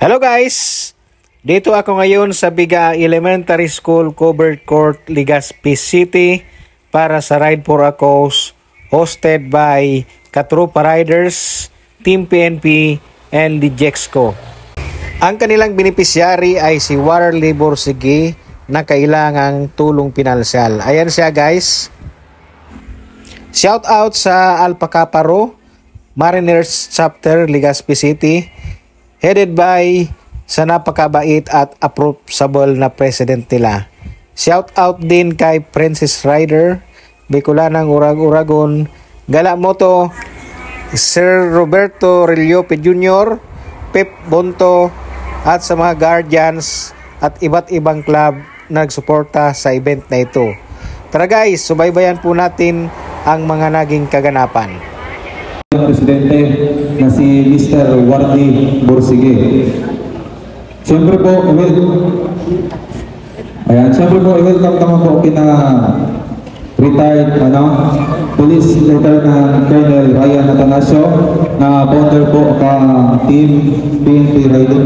Hello guys! Dito ako ngayon sa Biga Elementary School, Covered Court, Legazpi City para sa Ride for a Cause hosted by Katrupa Riders, Team PNP, and the Jexco. Ang kanilang beneficiary ay si Warley Borsigi na kailangang tulong pinansyal. Ayan siya guys. Shout out sa Alpha Kappa Rho, Mariners Chapter, Legazpi City, headed by sa napakabait at approachable na president nila. Shout out din kay Princess Rider, Bicolanang Uragon, Gala Moto, Sir Roberto Reliope Jr., Pep Bonto, at sa mga guardians at iba't ibang club na nagsuporta sa event na ito. Tara guys, subaybayan po natin ang mga naging kaganapan. Presidente na si Mr. Warley Borsigi. Siyempre po, i-welcome naman po kina retired Police Lieutenant Colonel Ryan Atanasio na founder po ka Team PNP Rider.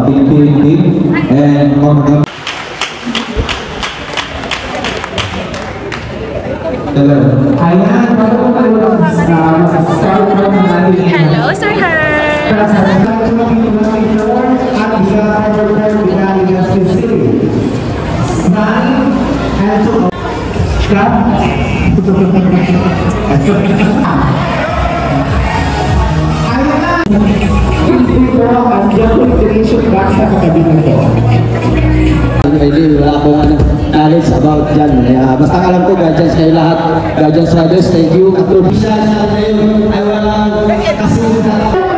Team PNP and Hello, Sir Wala akong knowledge about dyan. Basta alam ko, guardians kayo lahat. Guardians Riders, thank you. At provision sa ngayon ay walang kasunod.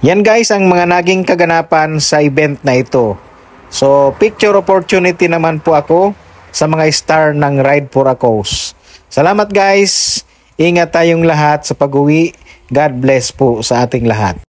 Yan guys ang mga naging kaganapan sa event na ito. So picture opportunity naman po ako sa mga star ng Ride for a Cause. Salamat guys. Ingat tayong lahat sa pag-uwi. God bless po sa ating lahat.